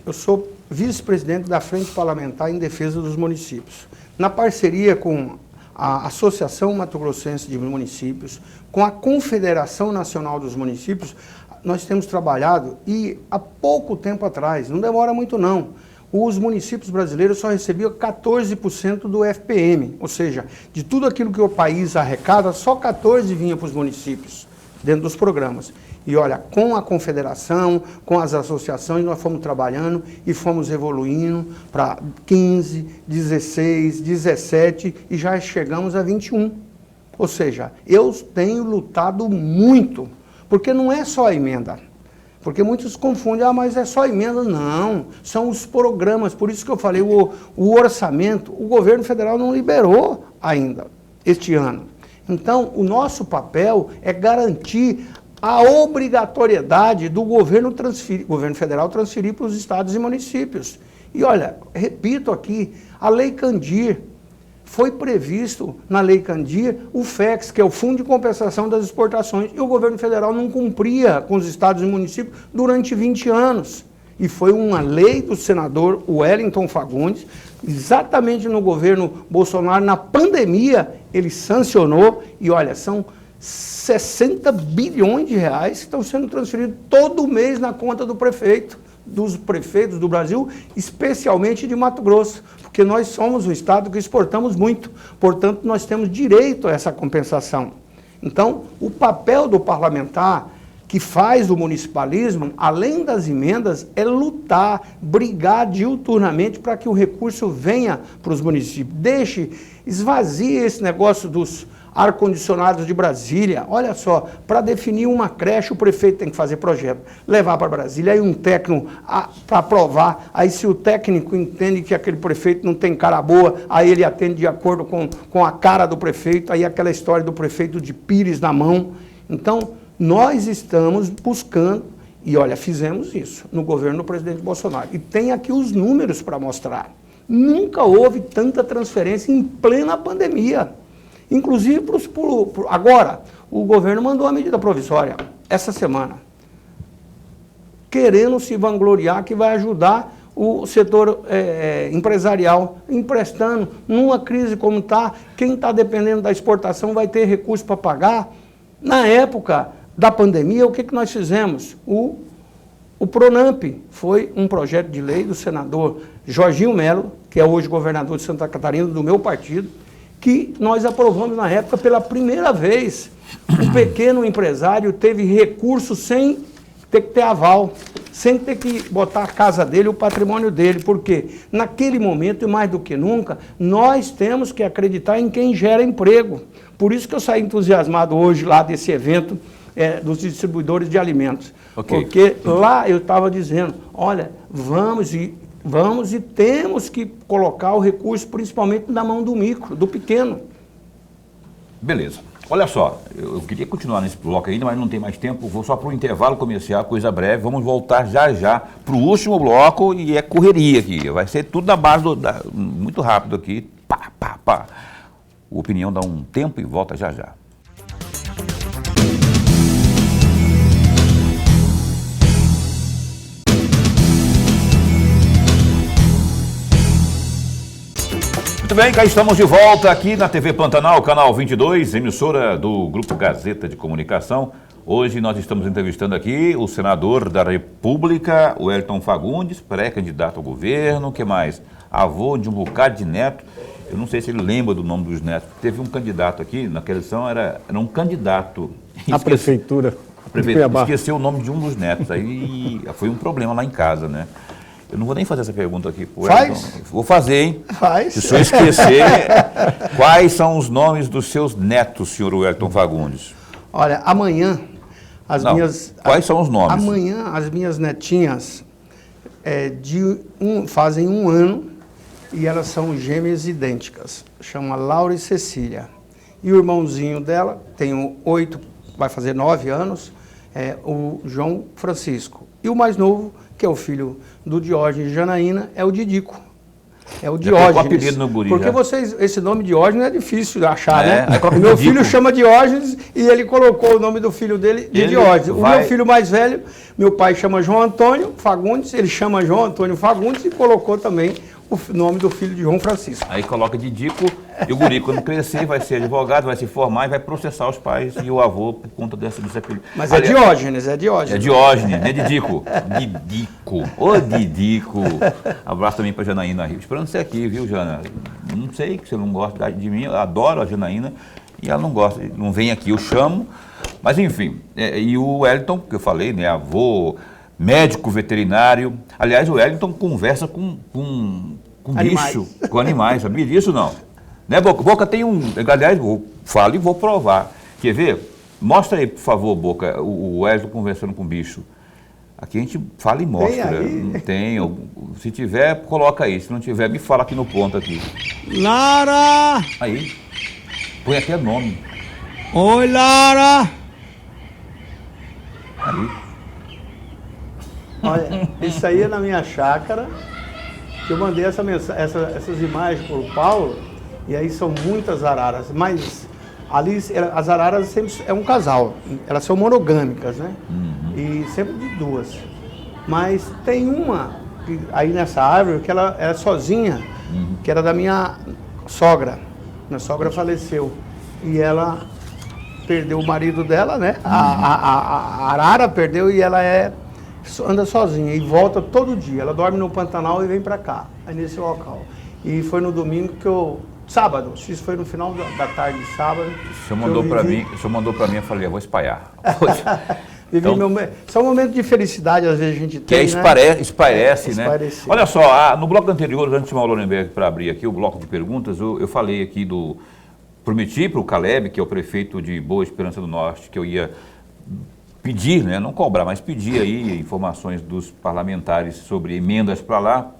Eu sou vice-presidente da Frente Parlamentar em Defesa dos Municípios. Na parceria com a Associação Mato Grossense de Municípios, com a Confederação Nacional dos Municípios, nós temos trabalhado e há pouco tempo atrás, não demora muito não, os municípios brasileiros só recebiam 14% do FPM, ou seja, de tudo aquilo que o país arrecada, só 14% vinha para os municípios, dentro dos programas. E olha, com a confederação, com as associações, nós fomos trabalhando e fomos evoluindo para 15, 16, 17 e já chegamos a 21. Ou seja, eu tenho lutado muito, porque não é só a emenda. Porque muitos confundem, mas é só emenda. Não, são os programas. Por isso que eu falei, o orçamento, o governo federal não liberou ainda, este ano. Então, o nosso papel é garantir a obrigatoriedade do governo federal transferir para os estados e municípios. E olha, repito aqui, a Lei Candir, foi previsto na Lei Candir o FEX, que é o Fundo de Compensação das Exportações, e o governo federal não cumpria com os estados e municípios durante 20 anos. E foi uma lei do senador Wellington Fagundes, exatamente no governo Bolsonaro, na pandemia, ele sancionou, e olha, são 60 bilhões de reais que estão sendo transferidos todo mês na conta do prefeito, dos prefeitos do Brasil, especialmente de Mato Grosso, porque nós somos um estado que exportamos muito, portanto nós temos direito a essa compensação. Então, o papel do parlamentar que faz do municipalismo, além das emendas, é lutar, brigar diuturnamente para que o recurso venha para os municípios. Esvazie esse negócio dos ar-condicionados de Brasília. Olha só, para definir uma creche, o prefeito tem que fazer projeto, levar para Brasília, aí um técnico para aprovar, aí se o técnico entende que aquele prefeito não tem cara boa, aí ele atende de acordo com a cara do prefeito, aí aquela história do prefeito de pires na mão. Então, nós estamos buscando, e olha, fizemos isso no governo do presidente Bolsonaro, e tem aqui os números para mostrar. Nunca houve tanta transferência em plena pandemia. Inclusive, agora, o governo mandou a medida provisória, essa semana, querendo se vangloriar que vai ajudar o setor empresarial, emprestando. Numa crise como está, quem está dependendo da exportação vai ter recurso para pagar. Na época da pandemia, o que nós fizemos? O Pronamp foi um projeto de lei do senador Jorginho Melo, que é hoje governador de Santa Catarina, do meu partido, que nós aprovamos na época pela primeira vez. O pequeno empresário teve recurso sem ter que ter aval, sem ter que botar a casa dele, o patrimônio dele, porque naquele momento, e mais do que nunca, nós temos que acreditar em quem gera emprego. Por isso que eu saí entusiasmado hoje lá desse evento dos distribuidores de alimentos. Okay. Porque lá eu estava dizendo, olha, vamos e temos que colocar o recurso principalmente na mão do micro, do pequeno. Beleza. Olha só, eu queria continuar nesse bloco ainda, mas não tem mais tempo. Vou só para o intervalo comercial, coisa breve. Vamos voltar já para o último bloco e é correria aqui. Vai ser tudo na base muito rápido aqui. Pá. O Opinião dá um tempo e volta já. Muito bem, cá estamos de volta aqui na TV Pantanal, canal 22, emissora do Grupo Gazeta de Comunicação. Hoje nós estamos entrevistando aqui o senador da República, Wellington Fagundes, pré-candidato ao governo, que mais? Avô de um bocado de neto. Eu não sei se ele lembra do nome dos netos. Teve um candidato aqui, naquela eleição, era um candidato. A prefeitura. Esqueceu o nome de um dos netos. Aí foi um problema lá em casa, né? Eu não vou nem fazer essa pergunta aqui. Faz? Vou fazer, hein? Faz. Se o senhor esquecer, quais são os nomes dos seus netos, senhor Wellington Fagundes? Olha, amanhã, quais são os nomes? Amanhã, as minhas netinhas fazem 1 ano e elas são gêmeas idênticas. Chama Laura e Cecília. E o irmãozinho dela, tem 8, vai fazer 9 anos, é o João Francisco. E o mais novo, que é o filho do Diógenes e Janaína, é o Didico. É o Diógenes. O apelido no guri, porque já. Esse nome Diógenes é difícil de achar, né? Aí Meu filho chama Diógenes e ele colocou o nome do filho dele de Diógenes. O meu filho mais velho, meu pai chama João Antônio Fagundes, ele chama João Antônio Fagundes e colocou também o nome do filho de João Francisco. Aí coloca Didico e o guri, quando crescer, vai ser advogado, vai se formar e vai processar os pais e o avô por conta desse apelido. Mas é Diógenes, é Diógenes. É Diógenes, não é Didico. Didico. Ô, Didico. Abraço também para Janaína Rio. Esperando você aqui, viu, Jana? Não sei que você não gosta de mim, eu adoro a Janaína e ela não gosta, não vem aqui, eu chamo. Mas enfim, e o Wellington, que eu falei, né, avô, médico veterinário. Aliás, o Wellington conversa com bicho, com animais, sabia disso não? Né, Boca? Boca tem aliás, eu falo e vou provar. Quer ver? Mostra aí, por favor, Boca, o Wellington conversando com bicho. Aqui a gente fala e mostra. Não tem. Se tiver, coloca aí. Se não tiver, me fala aqui no ponto aqui. Lara! Aí. Põe até nome. Oi, Lara! Aí. Olha, isso aí é na minha chácara, que eu mandei essas imagens para o Paulo, e aí são muitas araras, mas ali as araras sempre é um casal, elas são monogâmicas, né? E sempre de 2. Mas tem uma aí nessa árvore que ela é sozinha, que era da minha sogra. Minha sogra faleceu e ela perdeu o marido dela, né? A arara perdeu e ela anda sozinha e volta todo dia. Ela dorme no Pantanal e vem para cá, aí nesse local. E foi no domingo sábado, isso foi no final da tarde de sábado. O senhor mandou para mim, eu falei, eu vou espalhar. Então, são momentos de felicidade, às vezes a gente tem, esparece, né? Olha só, no bloco anterior, antes de chamar o Lorenberg para abrir aqui o bloco de perguntas, eu falei aqui prometi para o Caleb, que é o prefeito de Boa Esperança do Norte, que eu ia pedir, né, não cobrar, mas pedir aí informações dos parlamentares sobre emendas para lá.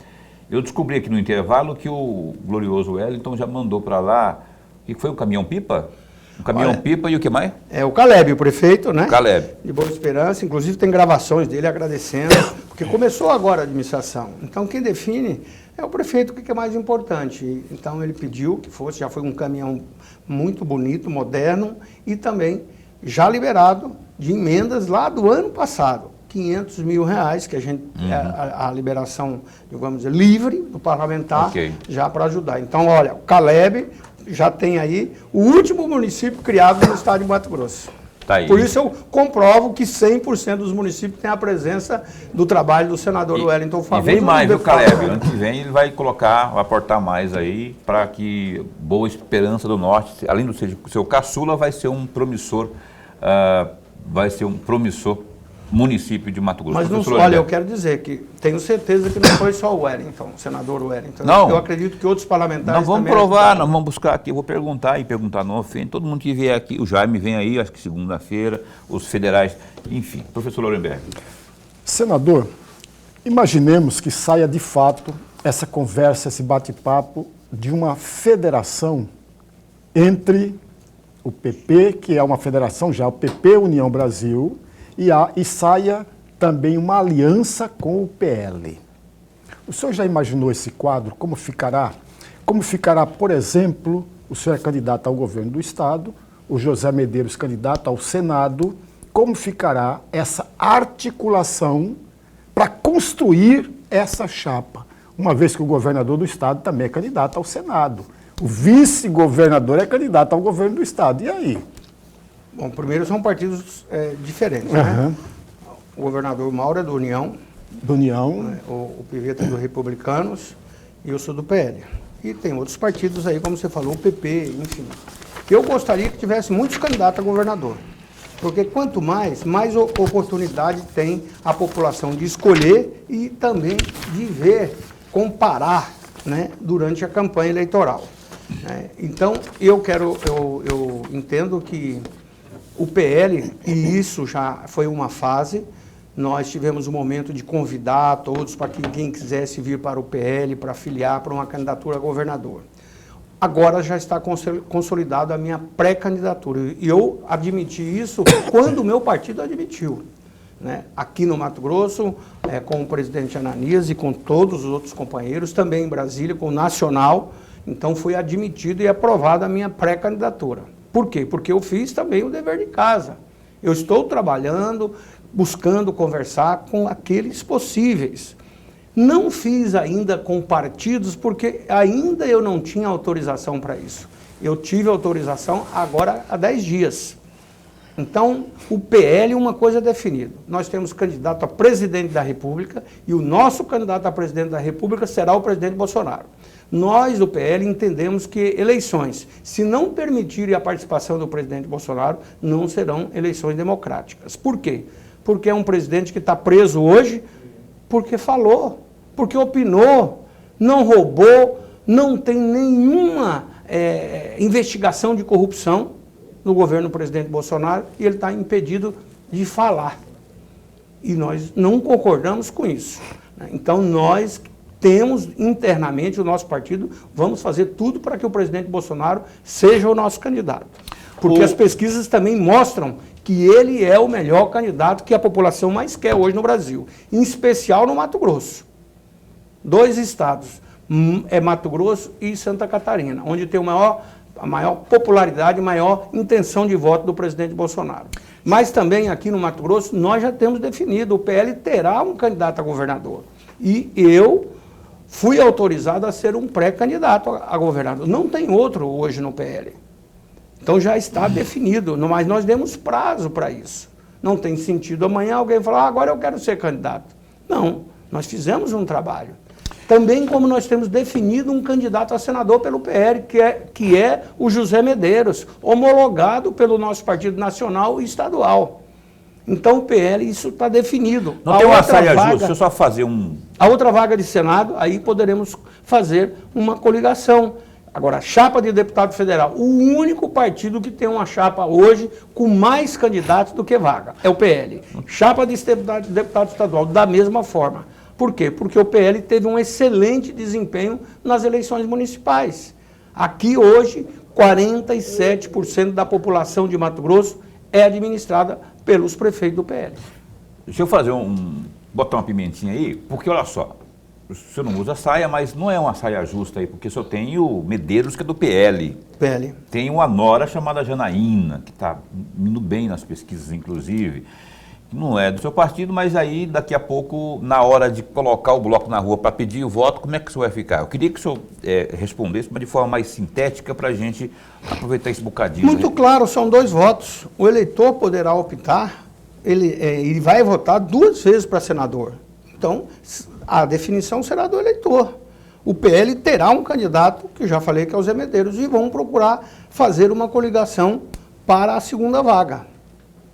Eu descobri aqui no intervalo que o glorioso Wellington já mandou para lá, que foi um caminhão-pipa? Um caminhão-pipa e o que mais? É o Caleb, o prefeito, né? Caleb. De Boa Esperança, inclusive tem gravações dele agradecendo, porque começou agora a administração. Então quem define é o prefeito, o que é mais importante. Então ele pediu que já foi um caminhão muito bonito, moderno e também já liberado de emendas lá do ano passado. 500 mil reais, que a gente a liberação, vamos dizer, livre do parlamentar, já para ajudar. Então, olha, o Caleb já tem aí o último município criado no estado de Mato Grosso. Tá aí. Por isso eu comprovo que 100% dos municípios têm a presença do trabalho do senador Wellington Fagundes. E vem mais, viu, Caleb? Ano que vem ele vai aportar mais aí para que Boa Esperança do Norte, além do seu caçula, vai ser um promissor município de Mato Grosso. Mas não, olha, eu quero dizer que tenho certeza que não foi só o Wellington, o senador Wellington. Não. Eu acredito que outros parlamentares nós vamos provar, nós vamos buscar aqui, eu vou perguntar não ofende. Todo mundo que vier aqui, o Jaime vem aí, acho que segunda-feira, os federais, enfim. Professor Lorenberg. Senador, imaginemos que saia de fato essa conversa, esse bate-papo de uma federação entre o PP, que é uma federação já, o PP União Brasil, e saia também uma aliança com o PL. O senhor já imaginou esse quadro? Como ficará? Como ficará, por exemplo, o senhor é candidato ao governo do Estado, o José Medeiros candidato ao Senado, como ficará essa articulação para construir essa chapa, uma vez que o governador do Estado também é candidato ao Senado. O vice-governador é candidato ao governo do Estado. E aí? Bom, primeiro são partidos diferentes, né? O governador Mauro é do União. Do União. Né? O Piveta é do Republicanos e eu sou do PL. E tem outros partidos aí, como você falou, o PP, enfim. Eu gostaria que tivesse muitos candidatos a governador. Porque quanto mais oportunidade tem a população de escolher e também de ver, comparar, né, durante a campanha eleitoral. Então, eu entendo que o PL, e isso já foi uma fase, nós tivemos um momento de convidar todos para que quem quisesse vir para o PL, para filiar para uma candidatura a governador. Agora já está consolidado a minha pré-candidatura. E eu admiti isso quando o meu partido admitiu. Né? Aqui no Mato Grosso, com o presidente Ananias e com todos os outros companheiros, também em Brasília, com o Nacional. Então foi admitido e aprovada a minha pré-candidatura. Por quê? Porque eu fiz também o dever de casa. Eu estou trabalhando, buscando conversar com aqueles possíveis. Não fiz ainda com partidos, porque ainda eu não tinha autorização para isso. Eu tive autorização agora há 10 dias. Então, o PL, uma coisa é definida. Nós temos candidato a presidente da República e o nosso candidato a presidente da República será o presidente Bolsonaro. Nós, do PL, entendemos que eleições, se não permitirem a participação do presidente Bolsonaro, não serão eleições democráticas. Por quê? Porque é um presidente que está preso hoje porque falou, porque opinou, não roubou, não tem nenhuma investigação de corrupção no governo do presidente Bolsonaro e ele está impedido de falar. E nós não concordamos com isso. Então, nós temos internamente, o nosso partido, vamos fazer tudo para que o presidente Bolsonaro seja o nosso candidato. Porque as pesquisas também mostram que ele é o melhor candidato que a população mais quer hoje no Brasil, em especial no Mato Grosso. 2 estados, Mato Grosso e Santa Catarina, onde tem a maior popularidade, maior intenção de voto do presidente Bolsonaro. Mas também aqui no Mato Grosso, nós já temos definido, o PL terá um candidato a governador. E eu fui autorizado a ser um pré-candidato a governador. Não tem outro hoje no PL. Então já está definido, mas nós demos prazo para isso. Não tem sentido amanhã alguém falar, agora eu quero ser candidato. Não, nós fizemos um trabalho. Também como nós temos definido um candidato a senador pelo PL, que é o José Medeiros, homologado pelo nosso partido nacional e estadual. Então o PL, isso está definido. Não tem uma saia justa, deixa eu só fazer um... A outra vaga de Senado, aí poderemos fazer uma coligação. Agora, a chapa de deputado federal, o único partido que tem uma chapa hoje com mais candidatos do que vaga, é o PL. Chapa de deputado estadual, da mesma forma. Por quê? Porque o PL teve um excelente desempenho nas eleições municipais. Aqui hoje, 47% da população de Mato Grosso é administrada pelos prefeitos do PL. Deixa eu fazer botar uma pimentinha aí, porque olha só, o senhor não usa saia, mas não é uma saia justa aí, porque o senhor tem o Medeiros, que é do PL. PL. Tem uma nora chamada Janaína, que está indo bem nas pesquisas, inclusive. Não é do seu partido, mas aí daqui a pouco, na hora de colocar o bloco na rua para pedir o voto, como é que o senhor vai ficar? Eu queria que o senhor respondesse, mas de forma mais sintética, para a gente aproveitar esse bocadinho. Muito claro, são 2 votos. O eleitor poderá optar, ele vai votar 2 vezes para senador. Então, a definição será do eleitor. O PL terá um candidato, que eu já falei que é o Zé Medeiros, e vão procurar fazer uma coligação para a segunda vaga.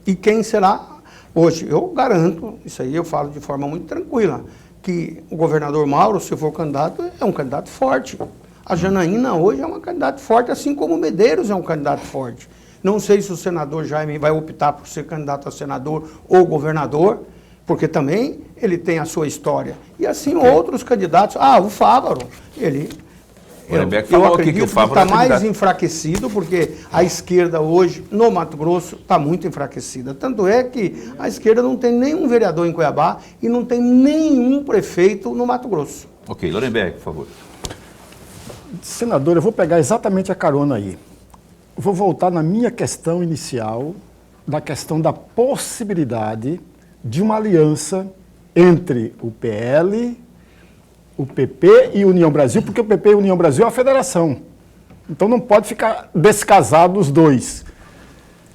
E quem será? Hoje, eu garanto, isso aí eu falo de forma muito tranquila, que o governador Mauro, se for candidato, é um candidato forte. A Janaína hoje é uma candidata forte, assim como o Medeiros é um candidato forte. Não sei se o senador Jaime vai optar por ser candidato a senador ou governador, porque também ele tem a sua história. E assim outros candidatos, o Fávaro, eu acredito que está mais enfraquecido, porque a esquerda hoje, no Mato Grosso, está muito enfraquecida. Tanto é que a esquerda não tem nenhum vereador em Cuiabá e não tem nenhum prefeito no Mato Grosso. Ok, Lorenberg, por favor. Senador, eu vou pegar exatamente a carona aí. Vou voltar na minha questão inicial, da questão da possibilidade de uma aliança entre o PL, o PP e União Brasil, porque o PP e União Brasil é uma federação. Então não pode ficar descasado os 2.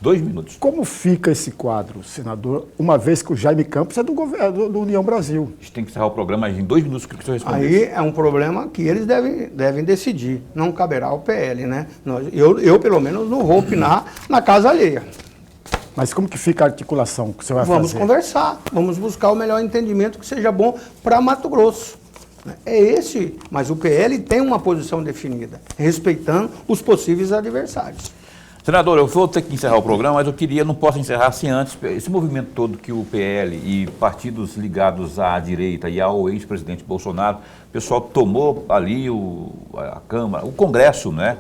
2 minutos. Como fica esse quadro, senador, uma vez que o Jaime Campos é do governo do União Brasil? A gente tem que encerrar o programa, mas em 2 minutos que o senhor responder. Aí é um problema que eles devem decidir, não caberá ao PL, né? Eu, pelo menos, não vou opinar na casa alheia. Mas como que fica a articulação que você vai Vamos fazer? conversar, vamos buscar o melhor entendimento que seja bom para Mato Grosso. É esse, mas o PL tem uma posição definida, respeitando os possíveis adversários. Senador, eu vou ter que encerrar o programa, mas eu queria, não posso encerrar sem antes, esse movimento todo que o PL e partidos ligados à direita e ao ex-presidente Bolsonaro, o pessoal tomou ali a Câmara, o Congresso, né?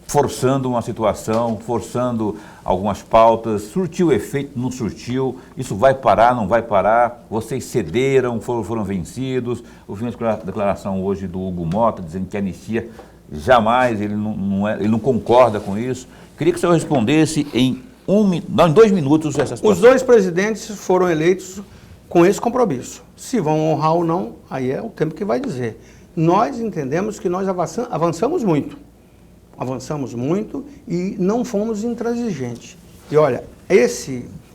Forçando uma situação, forçando algumas pautas, surtiu efeito, não surtiu, isso vai parar, não vai parar, vocês cederam, foram vencidos. Eu vi uma declaração hoje do Hugo Mota dizendo que a anistia jamais, ele não concorda com isso. Queria que o senhor respondesse em 2 minutos essa situação. Os 2 presidentes foram eleitos com esse compromisso. Se vão honrar ou não, aí é o tempo que vai dizer. Nós entendemos que nós avançamos muito. Avançamos muito e não fomos intransigentes. E olha,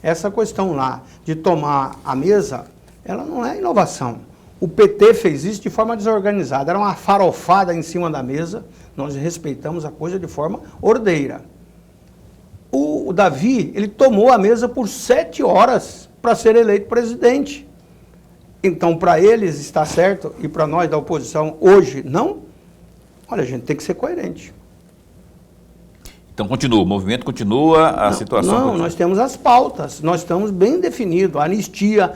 essa questão lá de tomar a mesa, ela não é inovação. O PT fez isso de forma desorganizada, era uma farofada em cima da mesa, nós respeitamos a coisa de forma ordeira. O Davi, ele tomou a mesa por 7 horas para ser eleito presidente. Então, para eles está certo e para nós da oposição hoje não? Olha, a gente tem que ser coerente. Então continua, o movimento continua, a situação Não, continua. nós temos as pautas, nós estamos bem definidos. A anistia,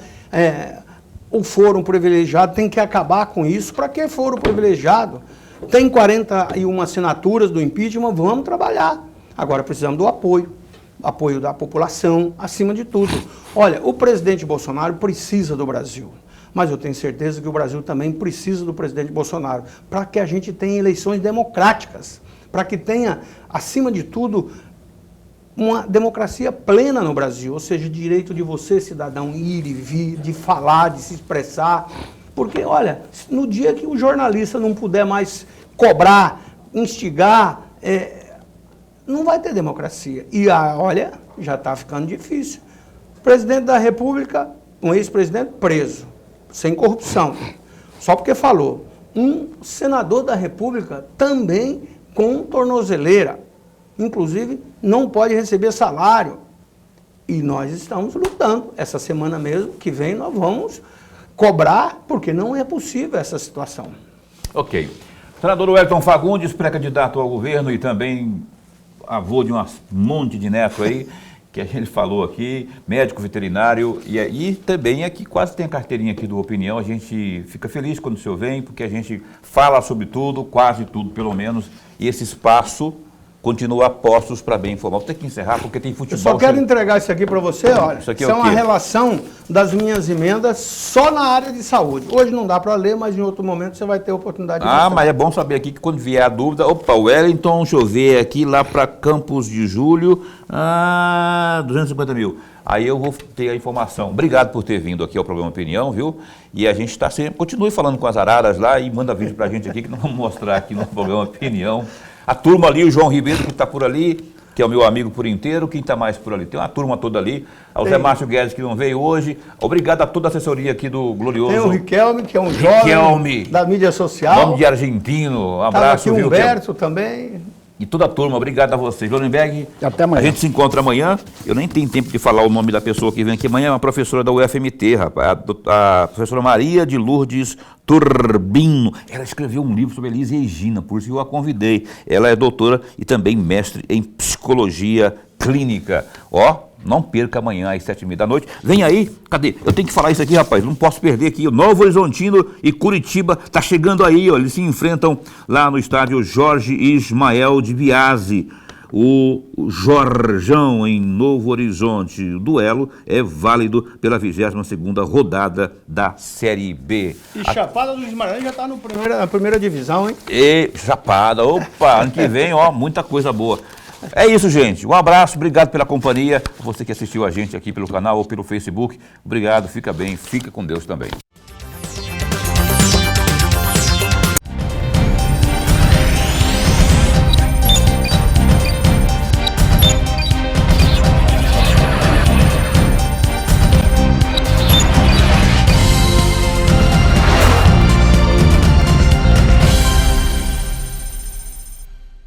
o foro privilegiado tem que acabar com isso. Para que foro privilegiado? Tem 41 assinaturas do impeachment, vamos trabalhar. Agora precisamos do apoio da população, acima de tudo. Olha, o presidente Bolsonaro precisa do Brasil, mas eu tenho certeza que o Brasil também precisa do presidente Bolsonaro, para que a gente tenha eleições democráticas, para que tenha, acima de tudo, uma democracia plena no Brasil, ou seja, o direito de você, cidadão, ir e vir, de falar, de se expressar. Porque, olha, no dia que o jornalista não puder mais cobrar, instigar, não vai ter democracia. E, olha, já está ficando difícil. Presidente da República, um ex-presidente preso, sem corrupção, só porque falou. Um senador da República também com tornozeleira, inclusive não pode receber salário. E nós estamos lutando. Essa semana mesmo, que vem, nós vamos cobrar, porque não é possível essa situação. Ok. Senador Wellington Fagundes, pré-candidato ao governo e também avô de um monte de neto aí, que a gente falou aqui, médico veterinário, e também aqui quase tem a carteirinha aqui do Opinião. A gente fica feliz quando o senhor vem, porque a gente fala sobre tudo, quase tudo pelo menos, e esse espaço continua a postos para bem informar. Vou ter que encerrar porque tem futebol. Eu só quero entregar isso aqui para você, olha. Isso aqui é uma relação das minhas emendas só na área de saúde. Hoje não dá para ler, mas em outro momento você vai ter a oportunidade de mostrar. Mas é bom saber aqui que quando vier a dúvida, Wellington, deixa eu ver aqui, lá para Campos de Julho, 250 mil. Aí eu vou ter a informação. Obrigado por ter vindo aqui ao programa Opinião, viu? E a gente está sempre, continue falando com as araras lá e manda vídeo para a gente aqui que nós vamos mostrar aqui no programa Opinião. A turma ali, o João Ribeiro que está por ali, que é o meu amigo por inteiro, quem está mais por ali? Tem uma turma toda ali, ao Zé Márcio Guedes que não veio hoje, obrigado a toda a assessoria aqui do Glorioso. Tem o Riquelme, que é um jovem da mídia social. Nome de argentino, um abraço. Aqui o Humberto também. E toda a turma, obrigado a vocês. Lorenberg, até amanhã. A gente se encontra amanhã. Eu nem tenho tempo de falar o nome da pessoa que vem aqui amanhã, é uma professora da UFMT, rapaz, a professora Maria de Lourdes Turbino. Ela escreveu um livro sobre Elis Regina, por isso eu a convidei. Ela é doutora e também mestre em psicologia clínica. Não perca amanhã às 7h30 da noite. Vem aí, cadê? Eu tenho que falar isso aqui, rapaz, não posso perder aqui. O Novo Horizontino e Curitiba tá chegando aí, eles se enfrentam lá no estádio Jorge Ismael de Biasi. O Jorjão em Novo Horizonte. O duelo é válido pela 22ª rodada da Série B. E Chapada dos Guimarães já está na primeira divisão, hein? E Chapada, ano que vem, muita coisa boa. É isso, gente. Um abraço, obrigado pela companhia. Você que assistiu a gente aqui pelo canal ou pelo Facebook, obrigado, fica bem, fica com Deus também.